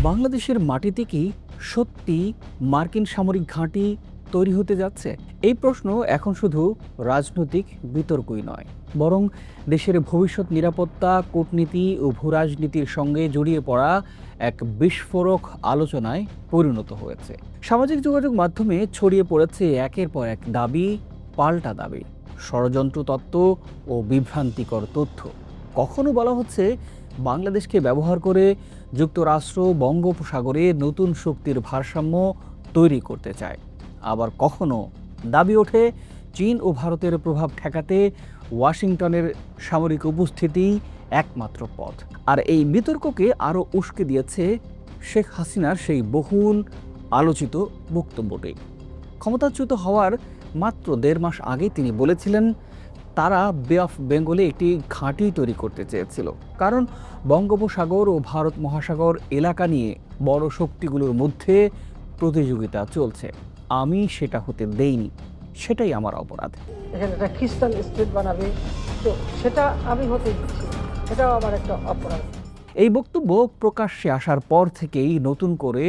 বাংলাদেশের মাটিতে কি সত্যি মার্কিন সামরিক ঘাঁটি তৈরি হতে যাচ্ছে? এই প্রশ্ন এখন শুধু রাজনৈতিক বিতর্কই নয়, বরং দেশের ভবিষ্যৎ নিরাপত্তা, কূটনীতি ও ভূরাজনীতির সঙ্গে জড়িয়ে পড়া এক বিস্ফোরক আলোচনায় পরিণত হয়েছে। সামাজিক যোগাযোগ মাধ্যমে ছড়িয়ে পড়েছে একের পর এক দাবি, পাল্টা দাবি, ষড়যন্ত্র তত্ত্ব ও বিভ্রান্তিকর তথ্য। কখনো বলা হচ্ছে বাংলাদেশকে ব্যবহার করে যুক্তরাষ্ট্র বঙ্গোপসাগরে নতুন শক্তির ভারসাম্য তৈরি করতে চায়। আবার কখনো দাবি ওঠে চীন ও ভারতের প্রভাব ঠেকাতে ওয়াশিংটনের সামরিক উপস্থিতি একমাত্র পথ। আর এই বিতর্ককে আরও উস্কে দিয়েছে শেখ হাসিনার সেই বহুল আলোচিত বক্তব্যটি। ক্ষমতাচ্যুত হওয়ার মাত্র ১.৫ মাস আগে তিনি বলেছিলেন তারা বে অফ বেঙ্গলে একটি ঘাঁটি তৈরি করতে চেয়েছিল, কারণ বঙ্গোপসাগর ও ভারত মহাসাগর এলাকা নিয়ে বড় শক্তিগুলোর মধ্যে প্রতিযোগিতা চলছে। আমি সেটা হতে দেইনি, সেটাই আমার অপরাধ। এখানে একটা খ্রিস্টান স্টেট বানাবে, তো সেটা আমি হতে দিচ্ছি, এটাও আমার একটা অপরাধ। এই বক্তব্য প্রকাশ্যে আসার পর থেকেই নতুন করে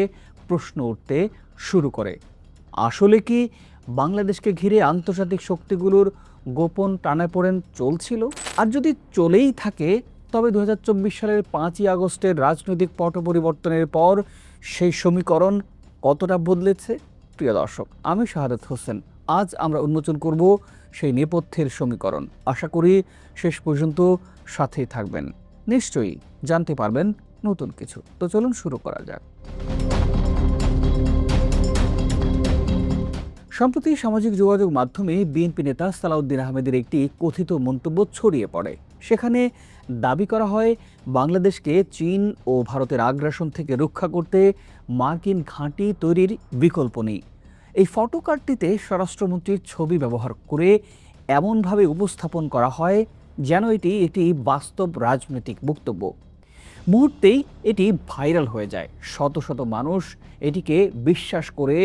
প্রশ্ন উঠতে শুরু করে, আসলে কি বাংলাদেশকে ঘিরে আন্তর্জাতিক শক্তিগুলোর গোপন টানাপোড়েন চলছিল? আর যদি চলেই থাকে, তবে ২০২৪ সালের ৫ই আগস্টের রাজনৈতিক পট পরিবর্তনের পর সেই সমীকরণ কতটা বদলেছে? প্রিয় দর্শক, আমি শাহাদাত হোসেন। আজ আমরা উন্মোচন করব সেই নেপথ্যের সমীকরণ। আশা করি শেষ পর্যন্ত সাথেই থাকবেন, নিশ্চয়ই জানতে পারবেন নতুন কিছু। তো চলুন শুরু করা যাক। সম্প্রতি সামাজিক যোগাযোগ মাধ্যমে বিএনপি নেতা সালাউদ্দিন আহমেদের একটি কথিত মন্তব্য ছড়িয়ে পড়ে। সেখানে দাবি করা হয় বাংলাদেশকে চীন ও ভারতের আগ্রাসন থেকে রক্ষা করতে মার্কিন ঘাঁটি তৈরির বিকল্প নেই। এই ফটোকার্ডটিতে স্বরাষ্ট্রমন্ত্রীর ছবি ব্যবহার করে এমনভাবে উপস্থাপন করা হয় যেন এটি একটি বাস্তব রাজনৈতিক বক্তব্য। মুহূর্তেই এটি ভাইরাল হয়ে যায়, শত শত মানুষ এটিকে বিশ্বাস করে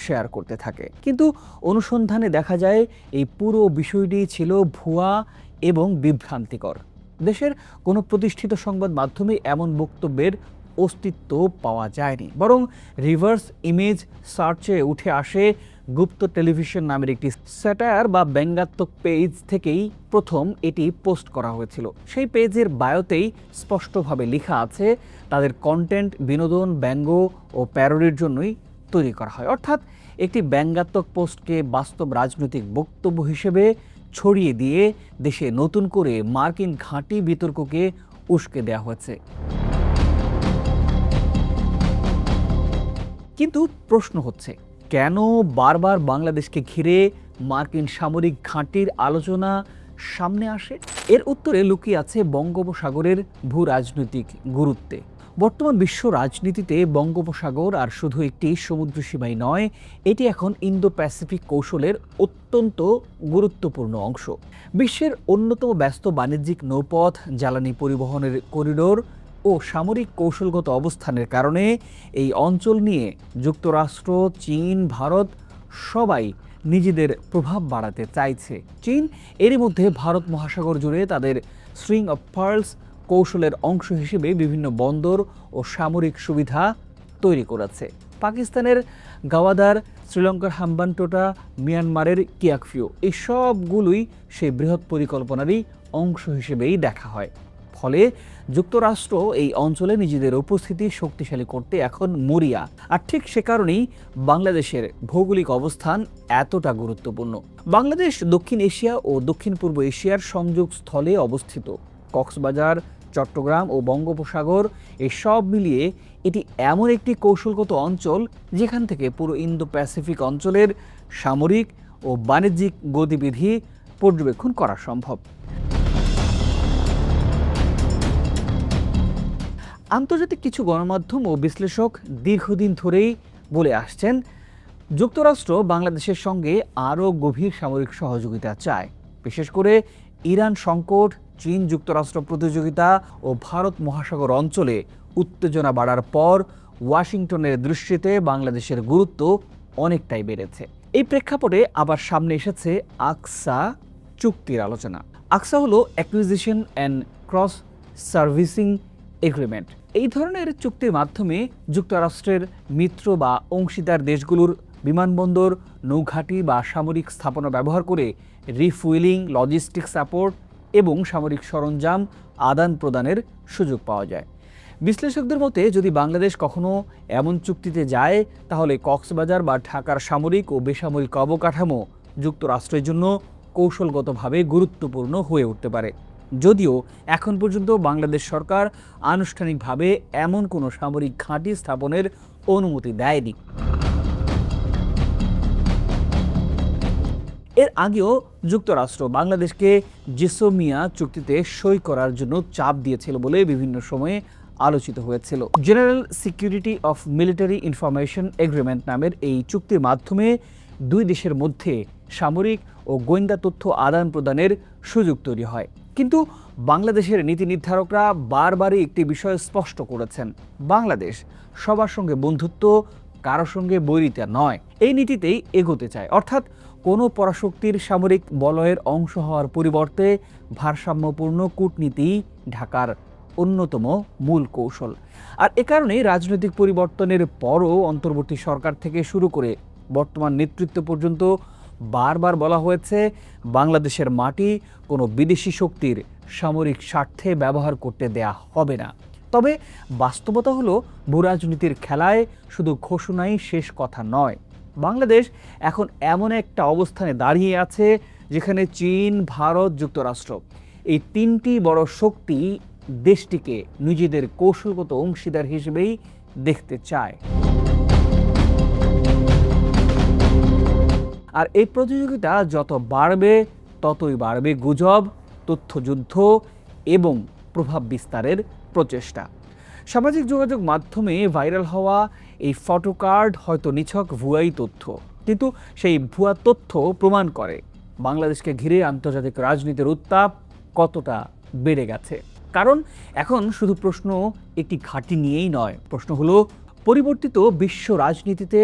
শেয়ার করতে থাকে। কিন্তু অনুসন্ধানে দেখা যায় এই পুরো বিষয়টি ছিল ভুয়া এবং বিভ্রান্তিকর। দেশের কোনো প্রতিষ্ঠিত সংবাদ মাধ্যমে এমন বক্তব্যের অস্তিত্ব পাওয়া যায়নি, বরং রিভার্স ইমেজ সার্চে উঠে আসে গুপ্ত টেলিভিশন নামের একটি স্যাটায়ার বা ব্যঙ্গাত্মক পেজ থেকেই প্রথম এটি পোস্ট করা হয়েছিল। সেই পেজের বায়োতেই স্পষ্টভাবে লেখা আছে তাদের কন্টেন্ট বিনোদন, ব্যঙ্গ ও প্যারোডির জন্যই তৈরি করা হয়। অর্থাৎ একটি ব্যঙ্গাত্মক পোস্টকে বাস্তব রাজনৈতিক বক্তব্য হিসেবে ছড়িয়ে দিয়ে দেশে নতুন করে মার্কিন ঘাঁটি বিতর্ককে উস্কে দেওয়া হয়েছে। কিন্তু প্রশ্ন হচ্ছে, কেন বারবার বাংলাদেশকে ঘিরে মার্কিন সামরিক ঘাঁটির আলোচনা সামনে আসে? এর উত্তরে লুকিয়ে আছে বঙ্গোপসাগরের ভূ রাজনৈতিক গুরুত্বে। বর্তমান বিশ্ব রাজনীতিতে বঙ্গোপসাগর আর শুধু একটি সমুদ্র সীমাই নয়, এটি এখন ইন্দো প্যাসিফিক কৌশলের অত্যন্ত গুরুত্বপূর্ণ অংশ। বিশ্বের অন্যতম ব্যস্ত বাণিজ্যিক নৌপথ, জ্বালানি পরিবহনের করিডোর ও সামরিক কৌশলগত অবস্থানের কারণে এই অঞ্চল নিয়ে যুক্তরাষ্ট্র, চীন, ভারত সবাই নিজেদের প্রভাব বাড়াতে চাইছে। চীন এরই মধ্যে ভারত মহাসাগর জুড়ে তাদের স্ট্রিং অফ পার্লস কৌশলের অংশ হিসেবে বিভিন্ন বন্দর ও সামরিক সুবিধা তৈরি করেছে। পাকিস্তানের গাওয়াদার, শ্রীলঙ্কার হাম্বানটোটা, মিয়ানমারের কিয়াকফিউ, এই সবগুলোই সেই বৃহৎ পরিকল্পনারই অংশ হিসেবেই দেখা হয়। ফলে যুক্তরাষ্ট্র এই অঞ্চলে নিজেদের উপস্থিতি শক্তিশালী করতে এখন মরিয়া। আর ঠিক সে কারণেই বাংলাদেশের ভৌগোলিক অবস্থান এতটা গুরুত্বপূর্ণ। বাংলাদেশ দক্ষিণ এশিয়া ও দক্ষিণ পূর্ব এশিয়ার সংযোগ স্থলে অবস্থিত। কক্সবাজার, চট্টগ্রাম ও বঙ্গোপসাগর এই সব মিলিয়ে এটি এমন একটি কৌশলগত অঞ্চল যেখান থেকে পুরো ইন্দো প্যাসিফিক অঞ্চলের সামরিক ও বাণিজ্যিক গতিবিধি পর্যবেক্ষণ করা সম্ভব। আন্তর্জাতিক কিছু গণমাধ্যম ও বিশ্লেষক দীর্ঘদিন ধরেই বলে আসছেন যুক্তরাষ্ট্র বাংলাদেশের সঙ্গে আরও গভীর সামরিক সহযোগিতা চায়। বিশেষ করে ইরান সংকট, চীন যুক্তরাষ্ট্র প্রতিযোগিতা ও ভারত মহাসাগর অঞ্চলে উত্তেজনা বাড়ার পর ওয়াশিংটনের দৃষ্টিতে বাংলাদেশের গুরুত্ব অনেকটাই বেড়েছে। এই প্রেক্ষাপটে আবার সামনে এসেছে আকসা চুক্তির আলোচনা। আকসা হলো acquisition and cross servicing agreement. এই ধরনের চুক্তির মাধ্যমে যুক্তরাষ্ট্রের মিত্র বা অংশীদার দেশগুলোর বিমানবন্দর, নৌঘাঁটি বা সামরিক স্থাপনা ব্যবহার করে রিফুয়েলিং, লজিস্টিক সাপোর্ট এবং সামরিক সরঞ্জাম আদান প্রদানের সুযোগ পাওয়া যায়। বিশ্লেষকদের মতে যদি বাংলাদেশ কখনো এমন চুক্তিতে যায় তাহলে কক্সবাজার বা ঢাকার সামরিক ও বেসামরিক অবকাঠামো যুক্তরাষ্ট্রের জন্য কৌশলগতভাবে গুরুত্বপূর্ণ হয়ে উঠতে পারে। যদিও এখন পর্যন্ত বাংলাদেশ সরকার আনুষ্ঠানিকভাবে এমন কোনো সামরিক ঘাঁটি স্থাপনের অনুমতি দেয়নি। এর আগেও যুক্তরাষ্ট্র বাংলাদেশকে জেসমিয়া চুক্তিতে সই করার জন্য চাপ দিয়েছিল বলে বিভিন্ন সময়ে আলোচিত হয়েছিল। General security of military information agreement নামের এই চুক্তির মাধ্যমে দুই দেশের মধ্যে সামরিক ও গোয়েন্দা তথ্য আদান প্রদানের সুযোগ তৈরি হয়। কিন্তু বাংলাদেশের নীতি নির্ধারকরা বারবারই একটি বিষয় স্পষ্ট করেছেন, বাংলাদেশ সবার সঙ্গে বন্ধুত্ব, কারোর সঙ্গে বৈরিতা নয়, এই নীতিতেই এগোতে চায়। অর্থাৎ কোনো পরাশক্তির সামরিক বলয়ের অংশ হওয়ার পরিবর্তে ভারসাম্যপূর্ণ কূটনীতি ঢাকার অন্যতম মূল কৌশল। আর এ কারণেই রাজনৈতিক পরিবর্তনের পরও অন্তর্বর্তী সরকার থেকে শুরু করে বর্তমান নেতৃত্ব পর্যন্ত বারবার বলা হয়েছে বাংলাদেশের মাটি কোনো বিদেশি শক্তির সামরিক স্বার্থে ব্যবহার করতে দেয়া হবে না। তবে বাস্তবতা হলো ভূরাজনীতির খেলায় শুধু ঘোষণাই শেষ কথা নয়। বাংলাদেশ এখন এমন একটা অবস্থানে দাঁড়িয়ে আছে যেখানে চীন, ভারত, যুক্তরাষ্ট্র এই তিনটি বড় শক্তি দেশটিকে নিজেদের কৌশলগত অংশীদার হিসেবেই দেখতে চায়। আর এই প্রতিযোগিতা যত বাড়বে ততই বাড়বে গুজব, তথ্যযুদ্ধ এবং প্রভাব বিস্তারের প্রচেষ্টা। সামাজিক যোগাযোগ মাধ্যমে ভাইরাল হওয়া এই ফটোকার্ড হয়তো নিছক ভুয়াই তথ্য, কিন্তু সেই ভুয়া তথ্য প্রমাণ করে বাংলাদেশকে ঘিরে আন্তর্জাতিক রাজনীতির উত্তাপ কতটা বেড়ে গেছে। কারণ এখন শুধু প্রশ্ন একটি ঘাঁটি নিয়েই নয়, প্রশ্ন হলো পরিবর্তিত বিশ্ব রাজনীতিতে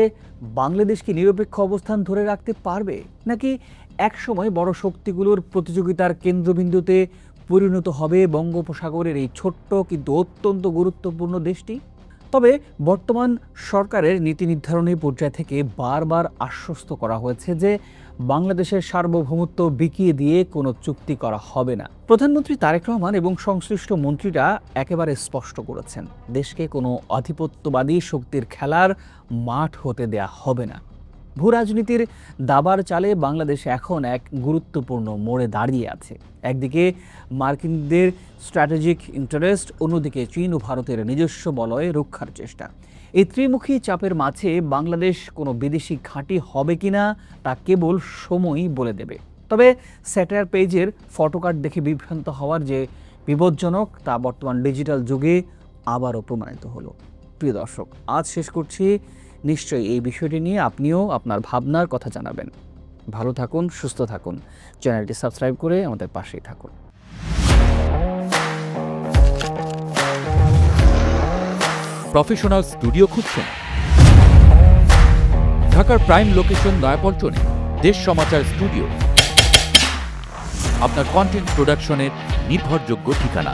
বাংলাদেশ কি নিরপেক্ষ অবস্থান ধরে রাখতে পারবে, নাকি একসময় বড় শক্তিগুলোর প্রতিযোগিতার কেন্দ্রবিন্দুতে পরিণত হবে বঙ্গোপসাগরের এই ছোট্ট কিন্তু অত্যন্ত গুরুত্বপূর্ণ দেশটি। তবে বর্তমান সরকারের নীতি নির্ধারণী পর্যায় থেকে বারবার আশ্বস্ত করা হয়েছে যে বাংলাদেশের সার্বভৌমত্ব বিকিয়ে দিয়ে কোনো চুক্তি করা হবে না। প্রধানমন্ত্রী তারেক রহমান এবং সংশ্লিষ্ট মন্ত্রীরা একেবারে স্পষ্ট করেছেন, দেশকে কোনো আধিপত্যবাদী শক্তির খেলার মাঠ হতে দেয়া হবে না। ভূরাজনীতির দাবার চালে বাংলাদেশ এখন এক গুরুত্বপূর্ণ মোড়ে দাঁড়িয়ে আছে। একদিকে মার্কিনদের স্ট্র্যাটেজিক ইন্টারেস্ট, অন্যদিকে চীন ও ভারতের নিজস্ব বলয়ে রক্ষার চেষ্টা। এই ত্রিমুখী চাপের মাঝে বাংলাদেশ কোনো বিদেশি ঘাঁটি হবে কিনা তা কেবল সময়ই বলে দেবে। তবে স্যাটায়ার পেজের ফটোকার্ড দেখে বিভ্রান্ত হওয়ার যে বিপজ্জনক তা বর্তমান ডিজিটাল যুগে আবারও প্রমাণিত হলো। প্রিয় দর্শক, আজ শেষ করছি। নিশ্চয়ই এই বিষয়টি নিয়ে আপনিও আপনার ভাবনার কথা জানাবেন। ভালো থাকুন, সুস্থ থাকুন, চ্যানেলটি সাবস্ক্রাইব করে আমাদের পাশেই থাকুন। প্রফেশনাল স্টুডিও খুঁজছেন? ঢাকার প্রাইম লোকেশন নয়াপল্টনে দেশ সমাচার স্টুডিও আপনার কন্টেন্ট প্রোডাকশনের নির্ভরযোগ্য ঠিকানা।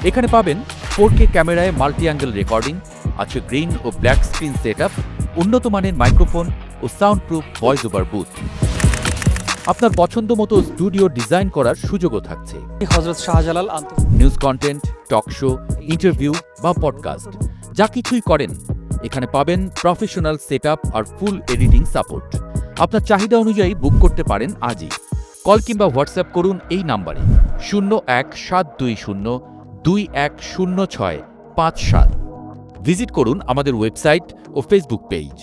এখানে পাবেন 4K ক্যামেরায় মাল্টি অ্যাঙ্গেল রেকর্ডিং, আছে গ্রিন ও ব্ল্যাক স্ক্রিন সেটআপ, উন্নত মানের মাইক্রোফোন ও sound proof voice over booth. আপনার পছন্দ মতো স্টুডিও ডিজাইন করার সুযোগও থাকছে। Hazrat Shahjalal news content, talk show, interview বা পডকাস্ট যা কিছুই করেন এখানে পাবেন প্রফেশনাল সেটআপ আর ফুল এডিটিং সাপোর্ট। আপনার চাহিদা অনুযায়ী বুক করতে পারেন আজই। কল কিংবা হোয়াটসঅ্যাপ করুন এই নাম্বারে 017202106557। ভিজিট করুন আমাদের ওয়েবসাইট ও ফেসবুক পেজ।